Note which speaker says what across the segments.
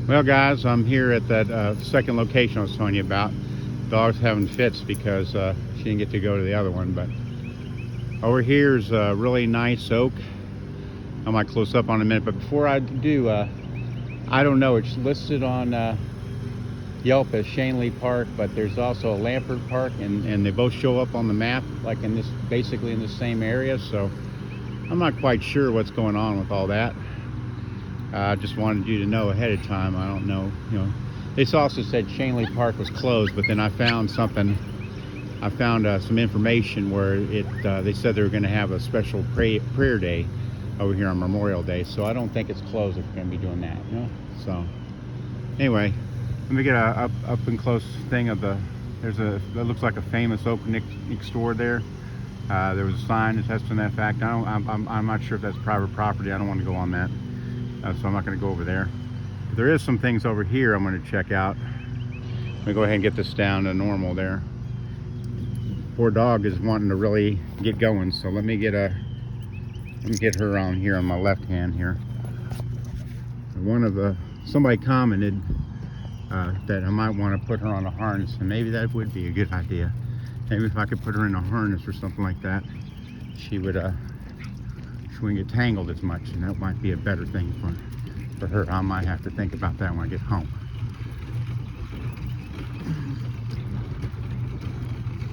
Speaker 1: Well, guys, I'm here at that second location I was telling you about. Dog's having fits because she didn't get to go to the other one. But over here is a really nice oak. I might close up on in a minute, but before I do, I don't know. It's listed on Yelp as Shanley Park, but there's also a Lambert Park, and they both show up on the map, like in this, basically in the same area. So I'm not quite sure what's going on with all that. I just wanted you to know ahead of time. I don't know, They also said Shanley Park was closed, but then I found something. I found some information where they said they were going to have a special prayer day over here on Memorial Day. So I don't think it's closed if we're going to be doing that, So anyway, let me get a up and close thing of the. That looks like a famous oak next door there. There was a sign attesting that fact. I'm not sure if that's private property. I don't want to go on that. So I'm not going to go over there. But there is some things over here I'm going to check out. Let me go ahead and get this down to normal there. Poor dog is wanting to really get going, so let me get her on here on my left hand here. Somebody commented that I might want to put her on a harness, and maybe that would be a good idea. Maybe if I could put her in a harness or something like that, she wouldn't get tangled as much, and that might be a better thing for her. I might have to think about that when I get home.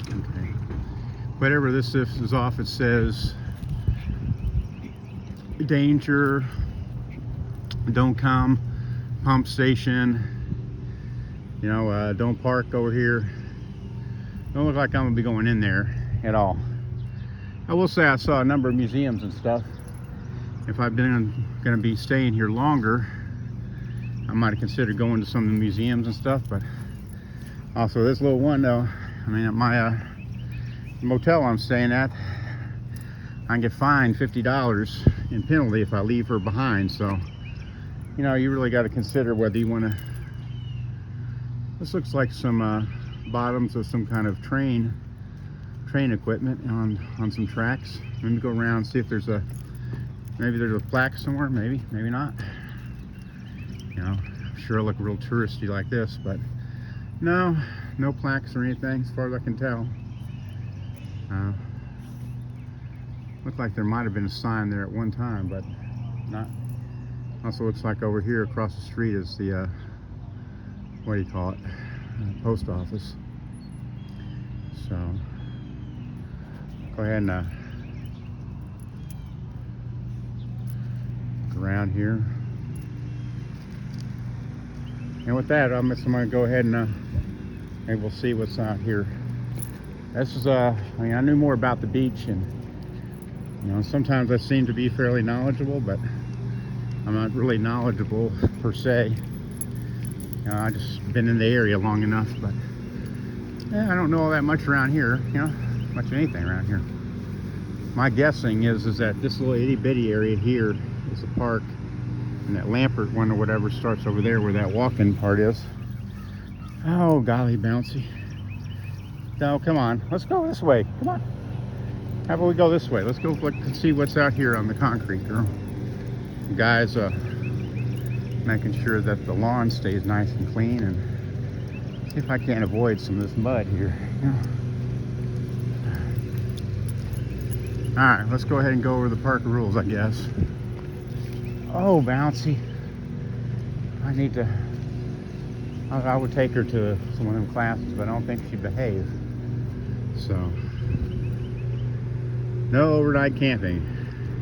Speaker 1: Okay. Whatever this is off, it says danger, don't come, pump station, don't park over here. Don't look like I'm gonna be going in there at all. I will say I saw a number of museums and stuff. If I've been going to be staying here longer, I might have considered going to some of the museums and stuff. But also this little one, though, I mean, at my motel I'm staying at, I can get fined $50 in penalty if I leave her behind. So, you really got to consider whether you want to. This looks like some bottoms of some kind of train equipment on some tracks. Let me go around and see if maybe there's a plaque somewhere, maybe not. I'm sure it'll look real touristy like this, but no plaques or anything as far as I can tell. Looked like there might have been a sign there at one time, but not. Also looks like over here across the street is the what do you call it, post office. So go ahead and look around here. And with that, I'm just going to go ahead and maybe we'll see what's out here. This is I knew more about the beach, and sometimes I seem to be fairly knowledgeable, but I'm not really knowledgeable per se. I just been in the area long enough, but I don't know all that much around here, much of anything around here. My guessing is that this little itty bitty area here is a park, and that Lambert one or whatever starts over there where that walk-in part is. Oh, golly, bouncy. No, come on, let's go this way. Come on. How about we go this way? Let's go look and see what's out here on the concrete, girl. The guys making sure that the lawn stays nice and clean, and see if I can't avoid some of this mud here. All right, let's go ahead and go over the park rules, I guess. Oh, bouncy. I would take her to some of them classes, but I don't think she'd behave. So, no overnight camping.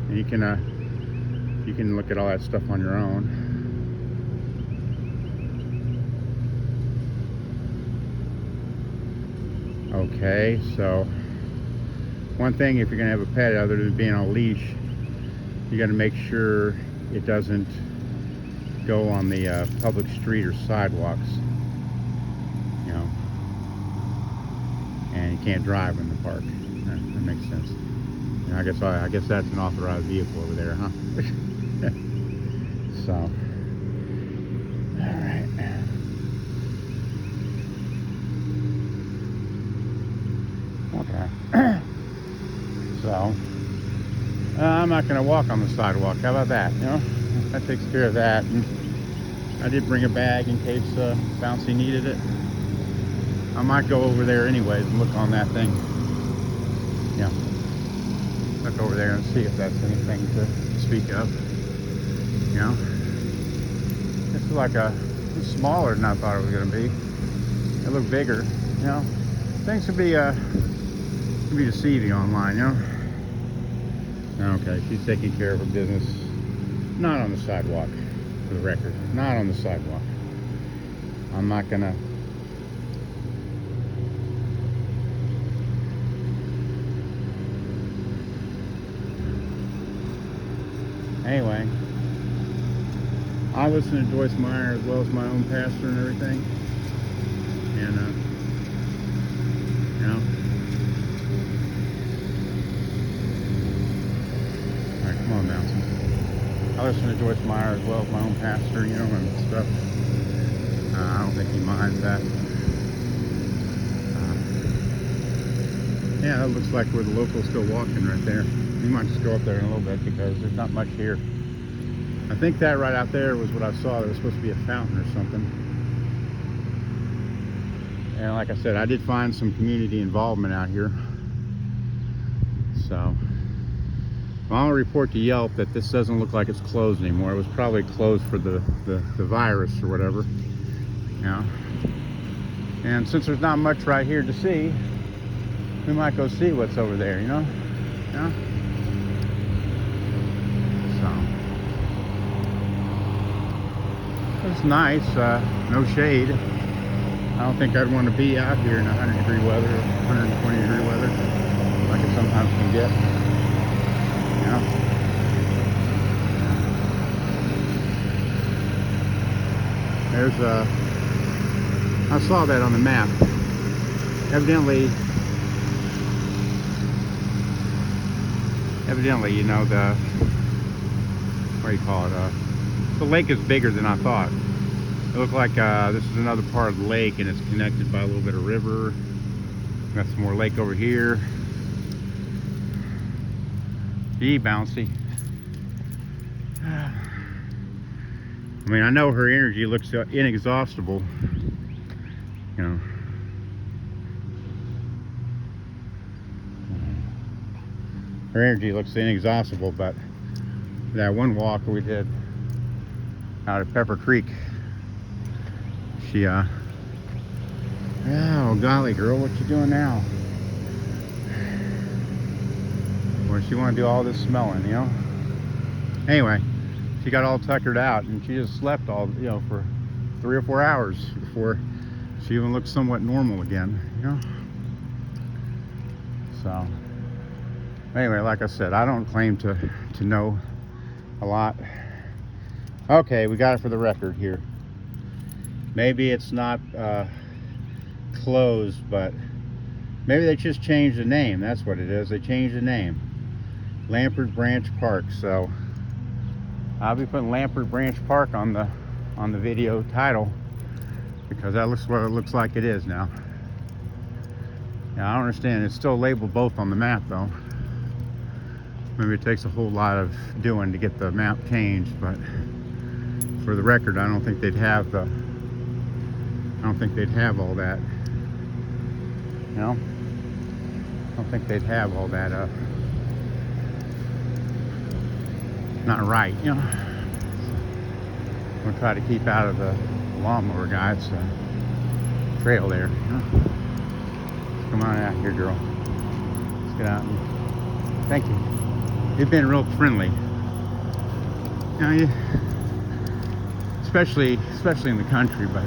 Speaker 1: And you can look at all that stuff on your own. Okay, so one thing, if you're gonna have a pet other than being on a leash, you got to make sure it doesn't go on the public street or sidewalks, and you can't drive in the park. That makes sense. I guess that's an authorized vehicle over there, huh? So, all right. Okay. So, I'm not going to walk on the sidewalk. How about that? That takes care of that. And I did bring a bag in case Bouncy needed it. I might go over there anyways and look on that thing. Yeah. Look over there and see if that's anything to speak of. You know? This is like it's smaller than I thought it was going to be. It looked bigger. You know? Things can be deceiving online, you know? Okay, she's taking care of her business. Not on the sidewalk, for the record. Not on the sidewalk. I'm not gonna... Anyway, I listen to Joyce Meyer as well as my own pastor and everything. And, you know... Come on, Bouncy. I listen to Joyce Meyer as well as my own pastor, you know, and stuff. I don't think he minds that. Yeah, that looks like where the local's still walking right there. We might just go up there in a little bit because there's not much here. I think that right out there was what I saw. There was supposed to be a fountain or something. And like I said, I did find some community involvement out here. So... I'll report to Yelp that this doesn't look like it's closed anymore. It was probably closed for the virus or whatever. You know? And since there's not much right here to see, we might go see what's over there, you know? Yeah? So. It's nice. No shade. I don't think I'd want to be out here in 100-degree weather, 120-degree weather, like it sometimes can get. Yeah. There's I saw that on the map. Evidently, you know, what do you call it? The lake is bigger than I thought. It looked like this is another part of the lake, and it's connected by a little bit of river. Got some more lake over here. Gee, Bouncy. I mean, I know her energy looks inexhaustible. You know. Her energy looks inexhaustible, but that one walk we did out at Pepper Creek, she, oh, golly, girl, what you doing now? Where she wanted to do all this smelling, you know. Anyway, she got all tuckered out, and she just slept all, you know, for 3 or 4 hours before she even looked somewhat normal again, you know. So anyway, like I said, I don't claim to know a lot. Okay, we got it for the record here. Maybe it's not closed, but maybe they just changed the name. That's what it is. They changed the name. Lambert Branch Park. So I'll be putting Lambert Branch Park on the video title, because that looks what it looks like it is now. Yeah, I don't understand. It's still labeled both on the map though. Maybe it takes a whole lot of doing to get the map changed, but for the record, I don't think they'd have all that. You know? I don't think they'd have all that not right, you know. We'll try to keep out of the lawnmower guys trail there, you know? Come on out here, girl. Let's get out and thank you. You've been real friendly. You know, especially in the country, but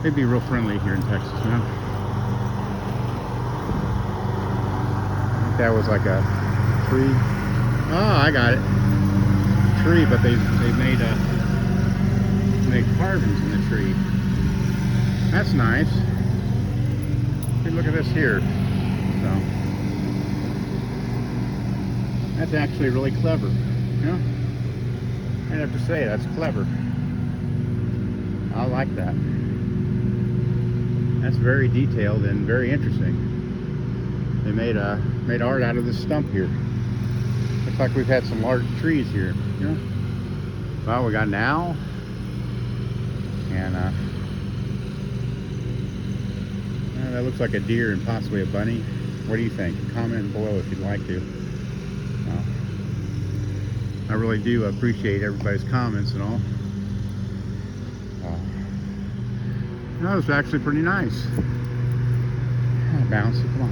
Speaker 1: they'd be real friendly here in Texas, you know. I think that was like a tree. Oh, I got it. Tree, but they made carvings in the tree. That's nice. Hey, look at this here. So that's actually really clever. You know, I'd have to say that's clever. I like that. That's very detailed and very interesting. They made art out of this stump here. Looks like we've had some large trees here. You know? Well, we got an owl. And that looks like a deer and possibly a bunny. What do you think? Comment below if you'd like to. I really do appreciate everybody's comments and all. That was actually pretty nice. Bouncy, come on.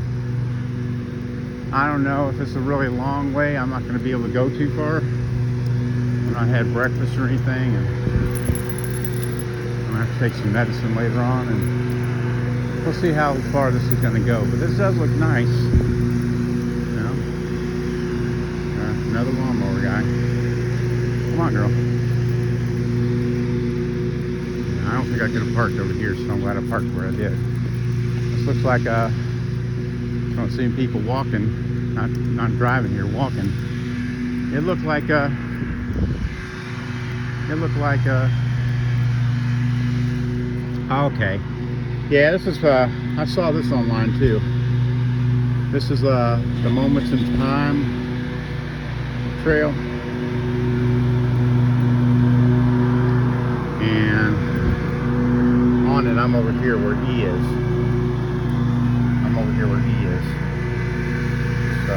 Speaker 1: I don't know if it's a really long way. I'm not going to be able to go too far. I've not had breakfast or anything, and I'm going to have to take some medicine later on, and we'll see how far this is going to go. But this does look nice. You know? Another lawnmower guy. Come on, girl. I don't think I could have parked over here, so I'm glad I parked where I did. This looks like I don't see people walking, not driving here, walking. It looked like okay. Yeah, this is I saw this online too. This is the Moments in Time trail. And on it, I'm over here where he is. I'm over here where he is. So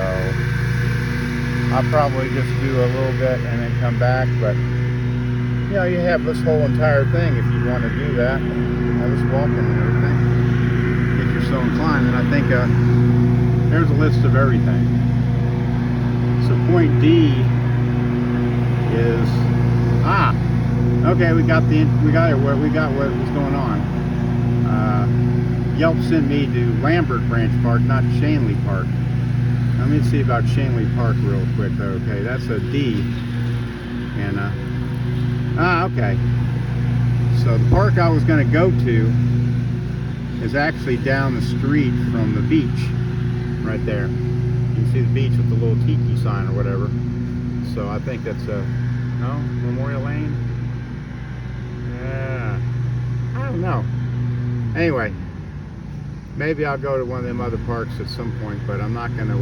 Speaker 1: I'll probably just do a little bit and then come back. But you know, you have this whole entire thing if you want to do that. All this walking and everything, if you're so inclined. And I think there's a list of everything. So point D is okay. We got what was going on. Yelp sent me to Lambert Branch Park, not Shanley Park. Let me see about Shanley Park real quick. Okay, that's a D. And okay. So the park I was going to go to is actually down the street from the beach, right there. You can see the beach with the little tiki sign or whatever. So I think that's Memorial Lane. Yeah, I don't know. Anyway, maybe I'll go to one of them other parks at some point, but I'm not going to.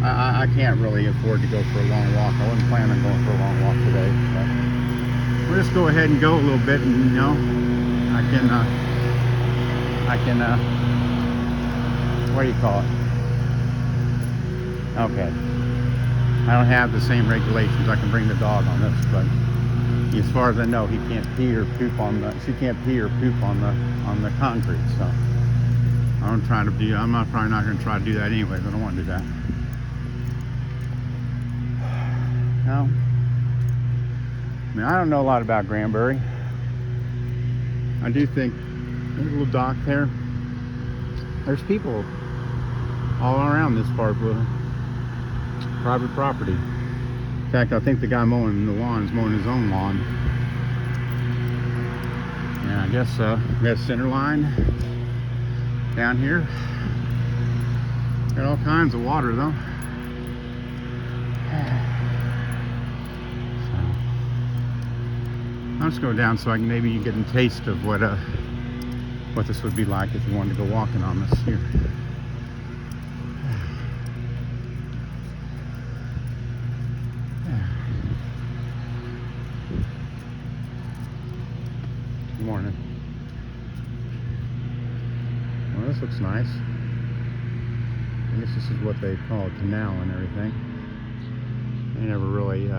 Speaker 1: I can't really afford to go for a long walk. I wasn't planning on going for a long walk today, but we'll just go ahead and go a little bit, and you know, I can. What do you call it? Okay. I don't have the same regulations. I can bring the dog on this, but as far as I know, he can't pee or poop on the. She can't pee or poop on the concrete. So I'm probably not going to try to do that anyways. I don't want to do that. No. I mean, I don't know a lot about Granbury. I do think there's a little dock there. There's people all around this part with private property. In fact, I think the guy mowing the lawn is mowing his own lawn. And I guess we have center line down here. Got all kinds of water though. So I'll just go down so I can maybe get a taste of what this would be like if you wanted to go walking on this here. Good morning. Well, this looks nice. I guess this is what they call a canal and everything. I never really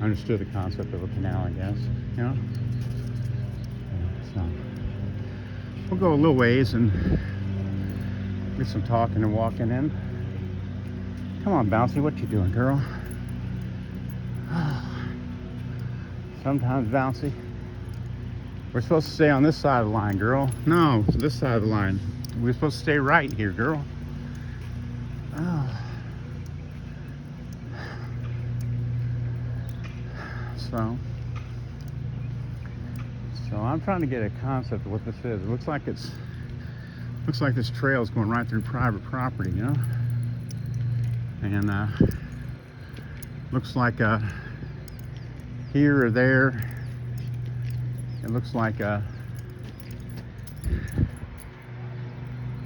Speaker 1: understood the concept of a canal, I guess. You know? So we'll go a little ways and get some talking and walking in. Come on, Bouncy, what you doing, girl? Sometimes, Bouncy. We're supposed to stay on this side of the line, girl. No, this side of the line. We're supposed to stay right here, girl. Oh. So I'm trying to get a concept of what this is. It looks like this trail is going right through private property, you know. And looks like here or there. It looks like what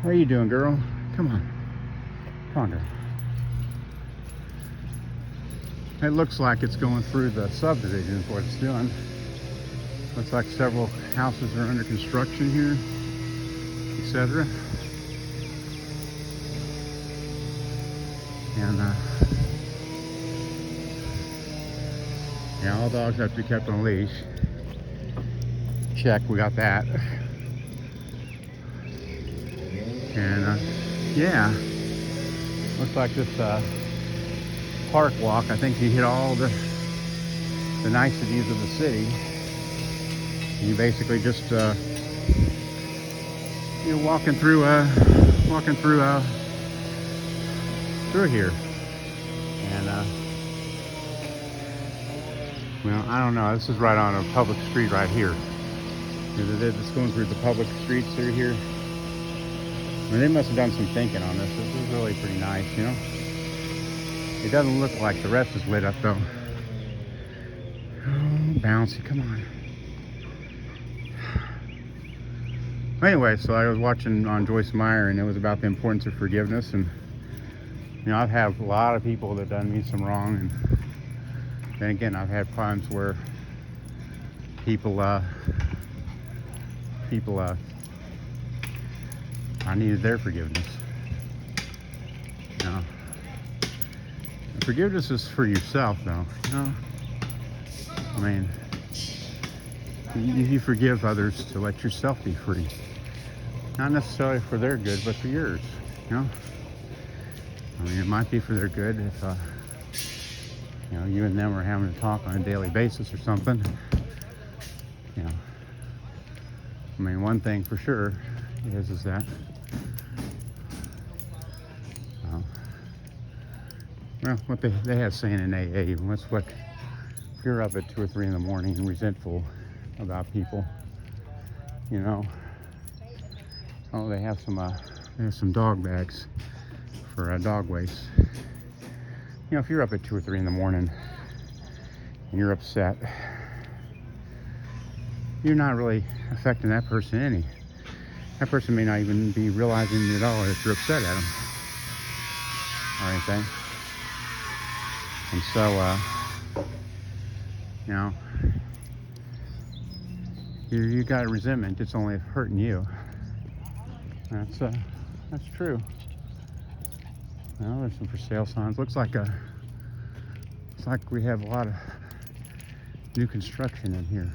Speaker 1: are you doing, girl? Come on, girl. It looks like it's going through the subdivision is what it's doing. Looks like several houses are under construction here, etc. And yeah, all dogs have to be kept on a leash. Check, we got that. And yeah, looks like this park walk, I think you hit all the niceties of the city. You basically just you're walking through through here. And well, I don't know, this is right on a public street right here. It's going through the public streets through here. I mean, they must have done some thinking on this. This is really pretty nice, you know. It doesn't look like the rest is lit up though. Oh, bouncy, come on. Anyway, so I was watching on Joyce Meyer, and it was about the importance of forgiveness. And you know, I've had a lot of people that done me some wrong, and then again, I've had times where people I needed their forgiveness. You know, forgiveness is for yourself, though. You know, I mean, you forgive others to let yourself be free, not necessarily for their good, but for yours. You know, I mean, it might be for their good if you know, you and them are having to talk on a daily basis or something. You know, I mean, one thing for sure is that well, what they have saying in AA, what's what, if you're up at 2 or 3 in the morning and resentful about people, you know, oh, they have some dog bags for dog waste. You know, if you're up at 2 or 3 in the morning and you're upset, you're not really affecting that person any. That person may not even be realizing at all if you're upset at them or anything. And so, you know, you got resentment. It's only hurting you. That's true. Well, there's some for sale signs. Looks like we have a lot of new construction in here.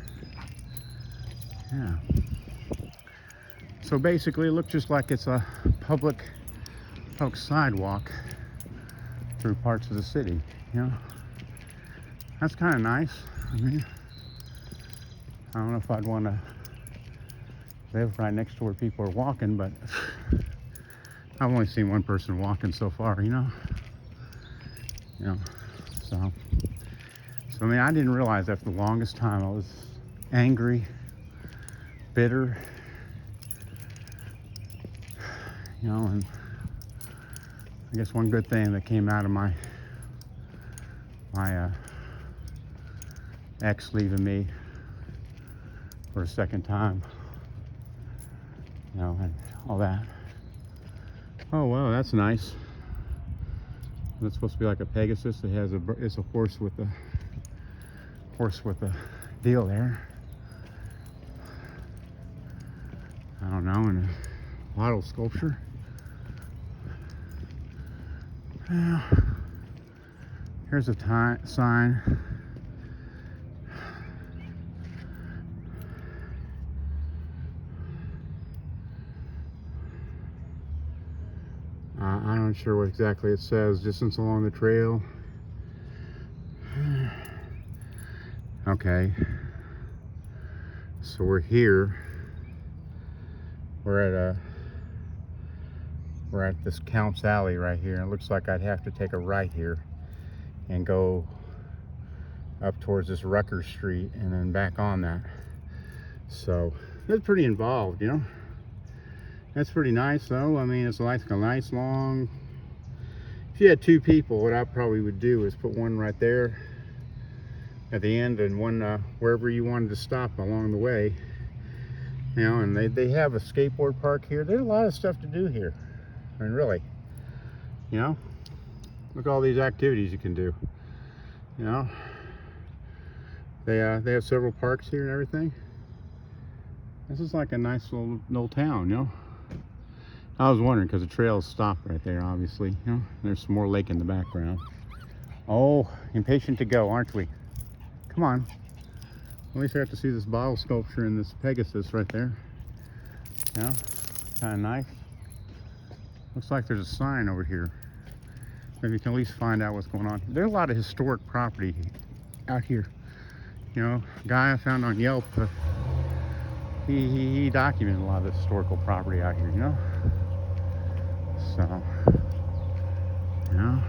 Speaker 1: Yeah. So basically, it looks just like it's a public sidewalk through parts of the city. You know, that's kind of nice. I mean, I don't know if I'd want to live right next to where people are walking, but I've only seen one person walking so far. You know, so I mean, I didn't realize that for the longest time I was angry, bitter, you know, and I guess one good thing that came out of my ex leaving me for a second time, you know, and all that. Oh wow, that's nice. That's supposed to be like a Pegasus. It has it's a horse with a deal there. I don't know, and a wattle sculpture. Yeah. Here's a sign. I'm not sure what exactly it says. Distance along the trail. Okay. So we're here. We're at this Counts Alley right here. It looks like I'd have to take a right here and go up towards this Rucker Street and then back on that. So it's pretty involved, you know. That's pretty nice though. I mean, it's like a nice long, if you had 2 people, what I probably would do is put one right there at the end and one wherever you wanted to stop along the way. You know, and they have a skateboard park here. There's a lot of stuff to do here. I mean, really, you know, look at all these activities you can do, you know, They have several parks here and everything. This is like a nice little town, you know. I was wondering because the trails stop right there, obviously. You know, there's some more lake in the background. Oh, impatient to go, aren't we? Come on. At least I have to see this bottle sculpture and this Pegasus right there. Yeah, kind of nice. Looks like there's a sign over here. Maybe you can at least find out what's going on. There's a lot of historic property out here. You know, a guy I found on Yelp, he documented a lot of the historical property out here, you know? So, yeah.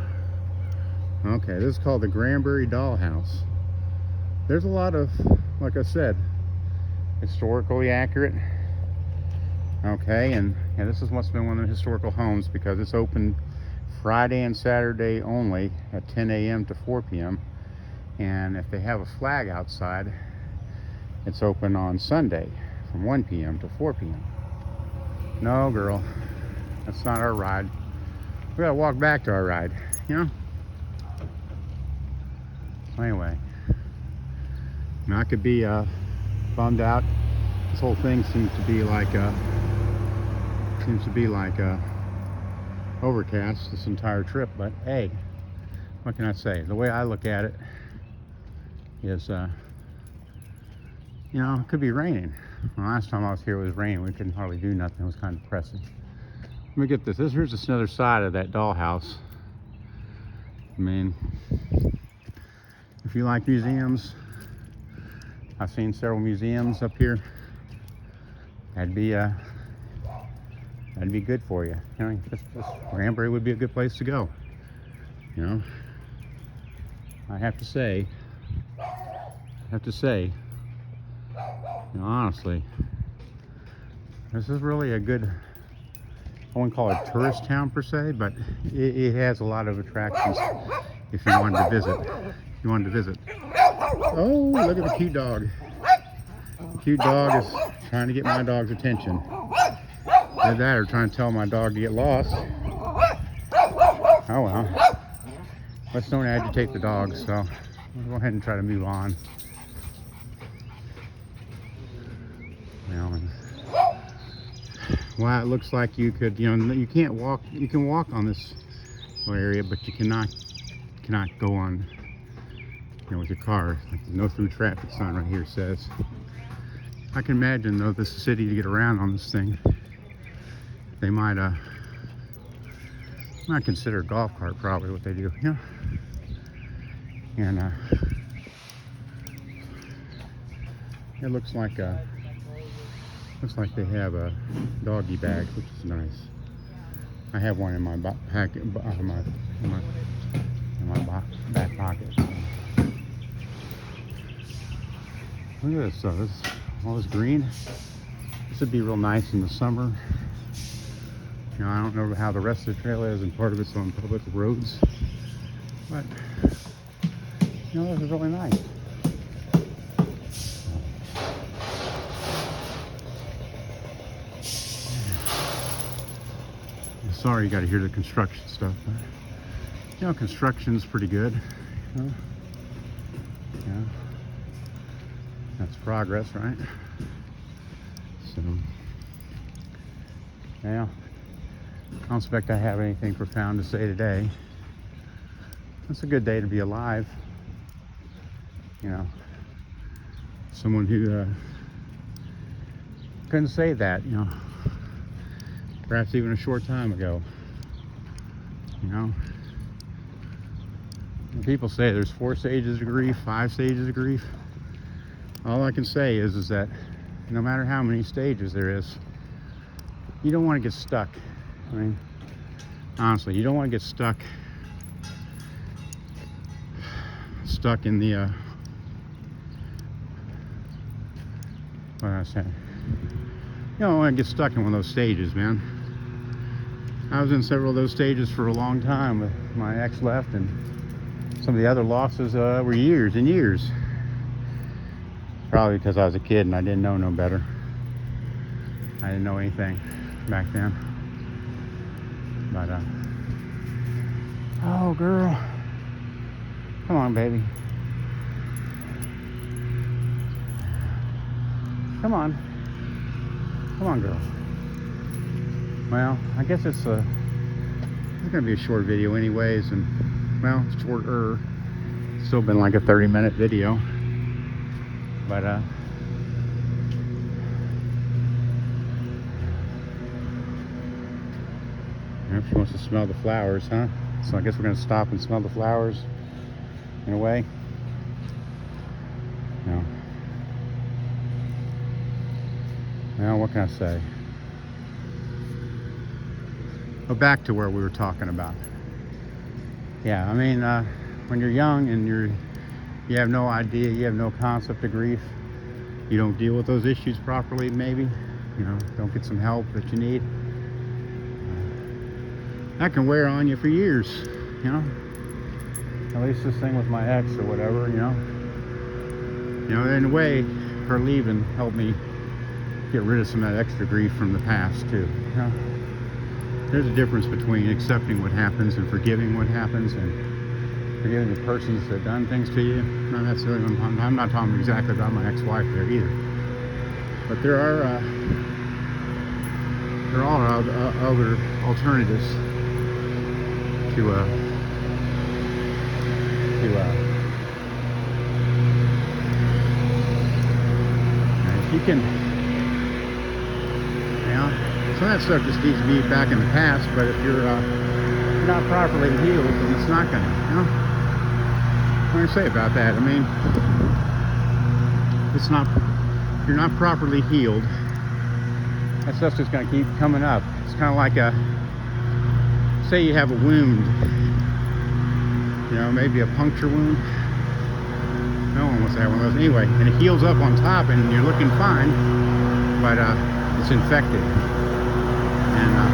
Speaker 1: Okay, this is called the Granbury Dollhouse. There's a lot of, like I said, historically accurate. Okay, and this is what's been one of the historical homes because it's open Friday and Saturday only at 10 a.m. to 4 p.m. And if they have a flag outside, it's open on Sunday from 1 p.m. to 4 p.m. No, girl, that's not our ride. We gotta walk back to our ride, you know? Anyway, now I could be bummed out. This whole thing seems to be like overcast this entire trip, but hey, what can I say? The way I look at it is, you know, it could be raining. The last time I was here it was raining. We couldn't hardly do nothing. It was kind of depressing. Let me get this. Here's just another side of that dollhouse. I mean, if you like museums, I've seen several museums up here. That'd be good for you. You know, just Granbury would be a good place to go. You know, I have to say, you know, honestly, this is really a good, I wouldn't call it a tourist town per se, but it has a lot of attractions if you wanted to visit. Oh, look at the cute dog. The cute dog is trying to get my dog's attention. Either that or trying to tell my dog to get lost. Oh well. Let's don't agitate the dog, so we'll go ahead and try to move on. Well, it looks like you could, you know, you can't walk, you can walk on this area, but you cannot go on, you know, with your car. Like the no through traffic sign right here says. I can imagine though, this city to get around on this thing, they might consider a golf cart probably what they do, you know? And it looks like they have doggy bags, which is nice. I have one in my back pocket. Look at this, all this green. This would be real nice in the summer. You know, I don't know how the rest of the trail is, and part of it's on public roads, but you know, this is really nice. Sorry you got to hear the construction stuff, but you know, construction's pretty good. You know? Yeah, that's progress, right? So, yeah, I don't expect I have anything profound to say today. It's a good day to be alive. You know, someone who couldn't say that, you know, perhaps even a short time ago. You know, people say there's 4 stages of grief, 5 stages of grief. All I can say is that no matter how many stages there is, you don't want to get stuck. I mean, honestly, you don't want to get stuck in the what I say. You don't want to get stuck in one of those stages, man. I was in several of those stages for a long time with my ex left, and some of the other losses were years and years. Probably because I was a kid and I didn't know no better. I didn't know anything back then. But oh girl, come on baby. Come on. Come on, girl. Well, I guess it's going to be a short video anyways, and, well, shorter. Still been like a 30-minute video. But, she wants to smell the flowers, huh? So I guess we're going to stop and smell the flowers in a way. No. Well, what can I say? Well, back to where we were talking about. Yeah, I mean, when you're young and you have no idea, you have no concept of grief, you don't deal with those issues properly, maybe, you know, don't get some help that you need. That can wear on you for years, you know. At least this thing with my ex or whatever, you know. You know, in a way, her leaving helped me get rid of some of that extra grief from the past too. You know? There's a difference between accepting what happens and forgiving what happens, and forgiving the persons that done things to you. Not necessarily, I'm not talking exactly about my ex-wife there either. But there are other alternatives to you can, you know, some of that stuff just needs to be back in the past. But if you're not properly healed, then it's not gonna, you know. What do I say about that? I mean, if you're not properly healed, that stuff's just gonna keep coming up. It's kind of like say you have a wound, you know, maybe a puncture wound. No one wants to have one of those anyway, and it heals up on top and you're looking fine, but it's infected. And the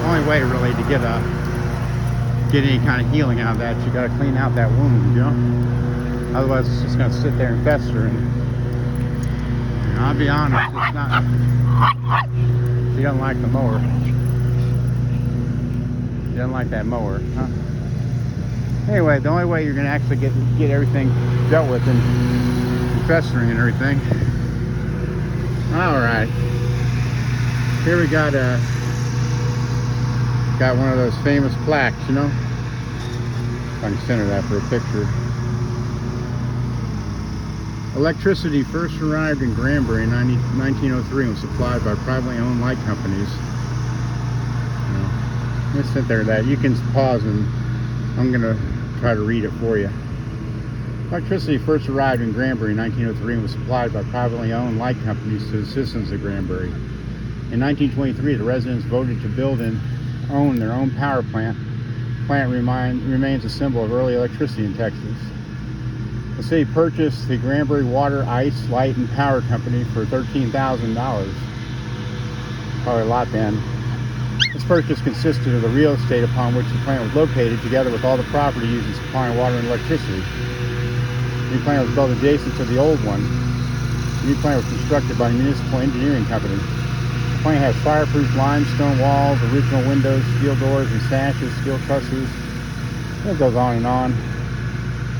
Speaker 1: only way really to get any kind of healing out of that, you got to clean out that wound, you know. Otherwise it's just going to sit there and fester. And you know, I'll be honest, it's not. She doesn't like the mower. She doesn't like that mower, huh? Anyway, the only way you're going to actually get everything dealt with and festering and everything. All right. Here we got one of those famous plaques, you know. If I can center that for a picture. Electricity first arrived in Granbury in 1903 and was supplied by privately owned light companies. You know, let's sit there. That you can pause and I'm going to try to read it for you. Electricity first arrived in Granbury in 1903 and was supplied by privately owned light companies to the citizens of Granbury. In 1923, the residents voted to build and own their own power plant. The plant remains a symbol of early electricity in Texas. The city purchased the Granbury Water, Ice, Light, and Power Company for $13,000. Probably a lot then. This purchase consisted of the real estate upon which the plant was located, together with all the property used in supplying water and electricity. The new plant was built adjacent to the old one. The new plant was constructed by a municipal engineering company. The plant has fireproof limestone walls, original windows, steel doors and sashes, steel trusses. It goes on and on.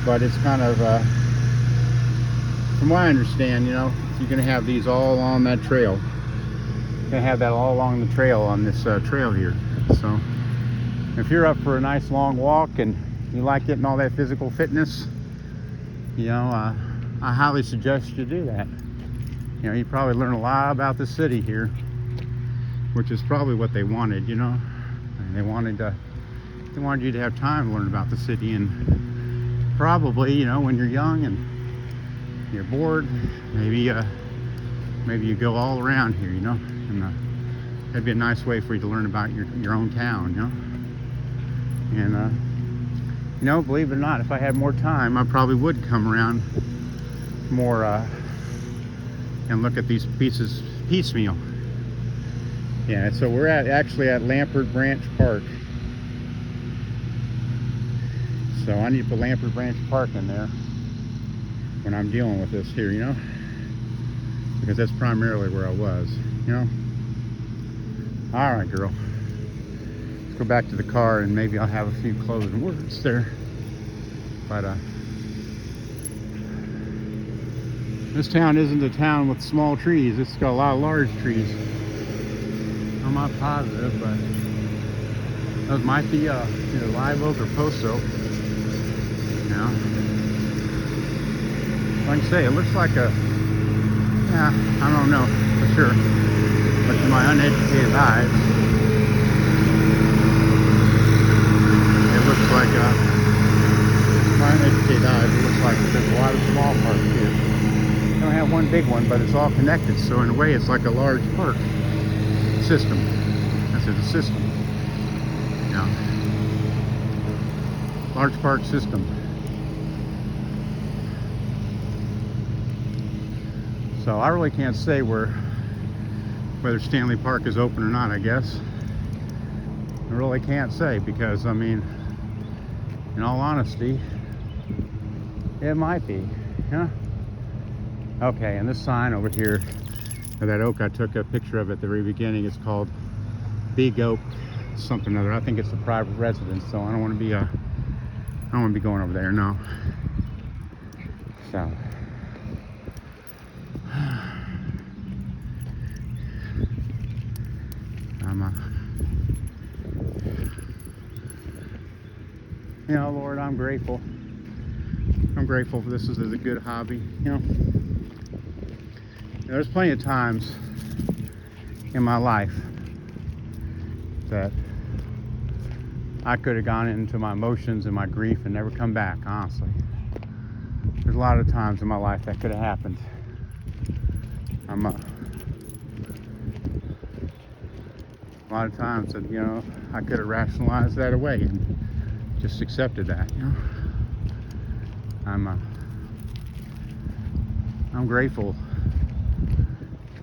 Speaker 1: But it's kind of, from what I understand, you know, you're going to have these all along that trail. Going to have that all along the trail on this trail here. So if you're up for a nice long walk and you like getting all that physical fitness, you know, I highly suggest you do that. You know, you probably learn a lot about the city here, which is probably what they wanted, you know. And they wanted you to have time to learn about the city, and probably, you know, when you're young and you're bored, maybe you go all around here, you know. And that'd be a nice way for you to learn about your own town, you know. And you know, believe it or not, if I had more time, I probably would come around more and look at these pieces piecemeal. Yeah, so we're actually at Lambert Branch Park. So I need to put Lambert Branch Park in there when I'm dealing with this here, you know, because that's primarily where I was, you know. All right, girl. Let's go back to the car and maybe I'll have a few closing words there. But This town isn't a town with small trees. It's got a lot of large trees. I'm not positive, but those might be either live oak or post oak. You know, like I say, it looks like a, yeah, I don't know for sure, but to my uneducated eyes, it looks like my uneducated eyes, it looks like there's a lot of small parks here. You don't have one big one, but it's all connected, so in a way it's like a large park system. That's a system. Yeah. Large park system. So I really can't say whether Stanley Park is open or not, I guess. I really can't say because, I mean, in all honesty, it might be. Yeah. Okay, and this sign over here, that oak, I took a picture of at the very beginning. It's called Big Oak something or other. I think it's a private residence, so I don't want to be going over there. No. So. You know, Lord, I'm grateful. I'm grateful for this is a good hobby. You know, there's plenty of times in my life that I could have gone into my emotions and my grief and never come back, honestly. There's a lot of times in my life that could have happened. A lot of times that, you know, I could have rationalized that away and just accepted that, you know. I'm grateful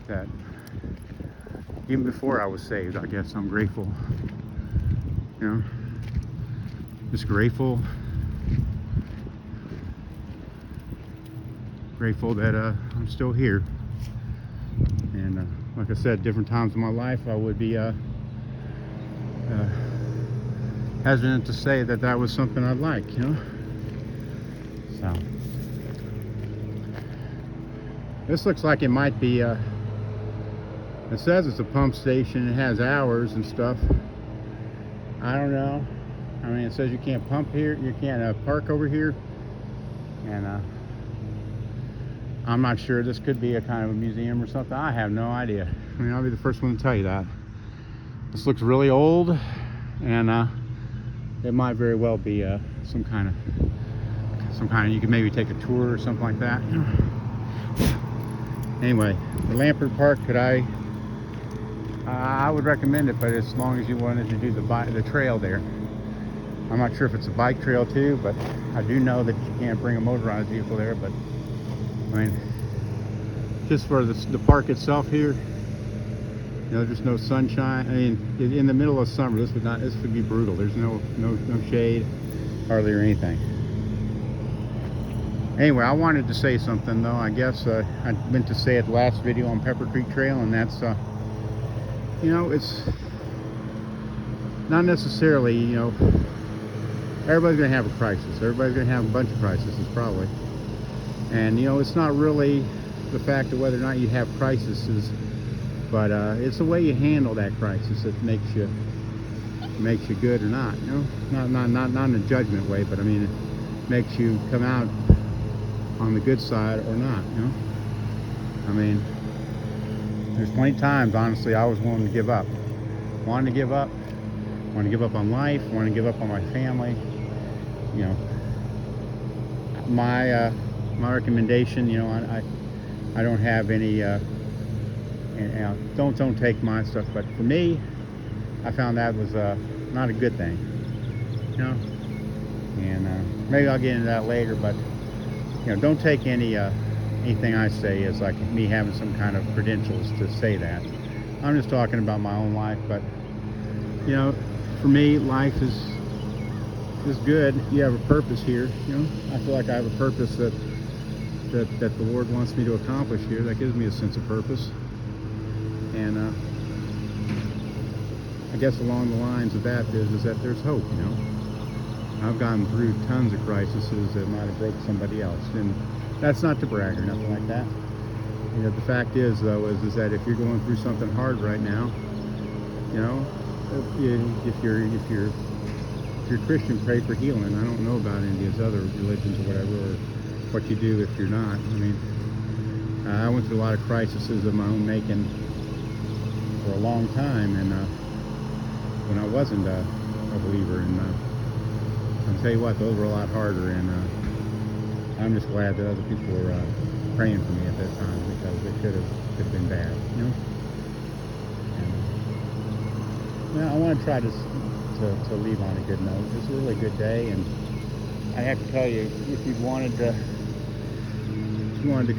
Speaker 1: that even before I was saved, I guess I'm grateful, you know, just grateful that I'm still here. And like I said, different times in my life I would be hesitant to say that was something I'd like, you know. So this looks like it might be it says it's a pump station. It has hours and stuff. I don't know. I mean, it says you can't pump here, you can't park over here, and I'm not sure. This could be a kind of a museum or something. I have no idea. I mean, I'll be the first one to tell you that. This looks really old, and it might very well be some kind of you could maybe take a tour or something like that. Anyway, the Lambert Park, I would recommend it, but as long as you wanted to do the trail there. I'm not sure if it's a bike trail too, but I do know that you can't bring a motorized vehicle there. But I mean, just for the park itself here, you know, there's no sunshine. I mean, in the middle of summer, this would be brutal. There's no shade, hardly, or anything. Anyway, I wanted to say something though. I guess I meant to say it the last video on Pepper Creek Trail, and that's, you know, it's not necessarily, you know, everybody's gonna have a crisis. Everybody's gonna have a bunch of crises, probably. And you know, it's not really the fact of whether or not you have crises, but it's the way you handle that crisis that makes you good or not. You know, not in a judgment way, but I mean, it makes you come out on the good side or not. You know, I mean, there's plenty of times, honestly, I was willing to give up, wanted to give up on life, wanted to give up on my family. You know, my recommendation, you know, I don't have any, don't take my stuff, but for me, I found that was not a good thing, you know. And maybe I'll get into that later, but you know, don't take anything I say as like me having some kind of credentials to say that. I'm just talking about my own life, but you know, for me, life is good. You have a purpose here, you know. I feel like I have a purpose that the Lord wants me to accomplish here. That gives me a sense of purpose. And I guess along the lines of that is that there's hope, you know. I've gone through tons of crises that might have broke somebody else, and that's not to brag or nothing like that. You know, the fact is though is that if you're going through something hard right now, you know, if you're Christian, pray for healing. I don't know about any of these other religions or whatever, or what you do if you're not. I mean, I went through a lot of crises of my own making for a long time, and when I wasn't a believer, and I'll tell you what, those were a lot harder, and I'm just glad that other people were praying for me at that time, because it could have been bad, you know. And, well, I want to try to leave on a good note. It's a really good day, and I have to tell you, if you wanted to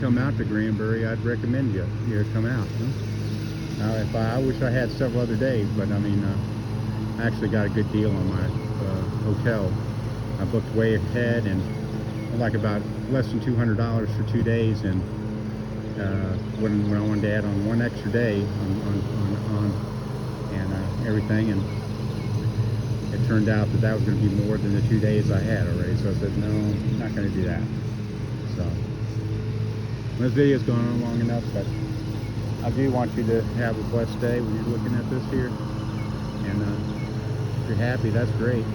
Speaker 1: come out to Granbury, I'd recommend you come out. Huh? I wish I had several other days, but I mean, I actually got a good deal on my hotel. I booked way ahead, and like about less than $200 for 2 days, and when I wanted to add on one extra day on everything, and it turned out that was going to be more than the 2 days I had already. So I said, no, I'm not going to do that. So this video's gone on long enough, but I do want you to have a blessed day when you're looking at this here. And if you're happy, that's great.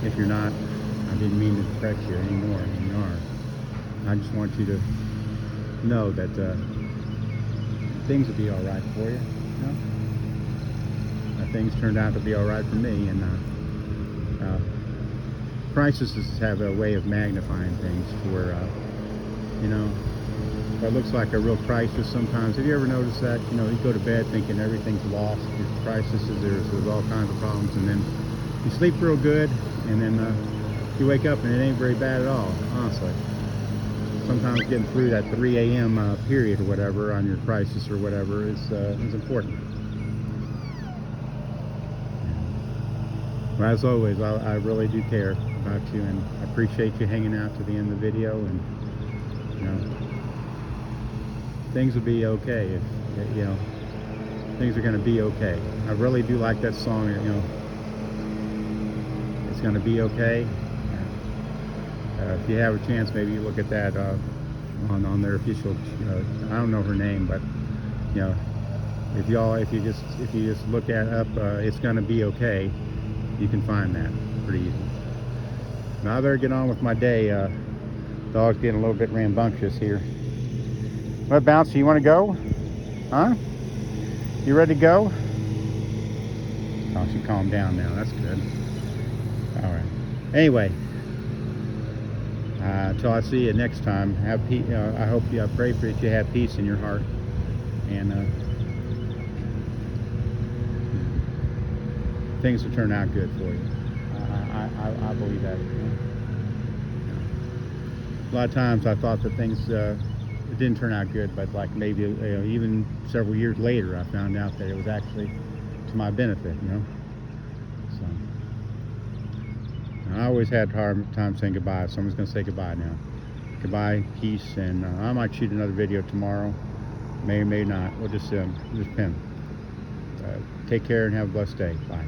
Speaker 1: If you're not, I didn't mean to depress you anymore than you are. I just want you to know that things will be all right for you. You know? Things turned out to be all right for me, and crises have a way of magnifying things to where, you know, what looks like a real crisis sometimes. Have you ever noticed that? You know, you go to bed thinking everything's lost, there's crises, there's all kinds of problems, and then you sleep real good, and then you wake up and it ain't very bad at all, honestly. Sometimes getting through that 3 a.m. Period or whatever on your crisis or whatever is important. Well, as always, I really do care about you, and I appreciate you hanging out to the end of the video. And you know, things will be okay. If you know, things are going to be okay. I really do like that song. You know, it's going to be okay. If you have a chance, maybe you look at that on their official. I don't know her name, but you know, if you just look up, it's going to be okay. You can find that pretty easy. Now I better get on with my day. Dog's getting a little bit rambunctious here. What, Bouncy, you want to go? Huh? You ready to go? Oh, she calmed down now. That's good. All right. Anyway, until I see you next time, have peace. I pray for you to have peace in your heart, and things will turn out good for you. I believe that. A lot of times I thought that things it didn't turn out good, but like maybe even several years later, I found out that it was actually to my benefit. You know. So I always had a hard time saying goodbye, so I'm just going to say goodbye now. Goodbye, peace, and I might shoot another video tomorrow. May or may not. We'll just pin. Take care and have a blessed day. Bye.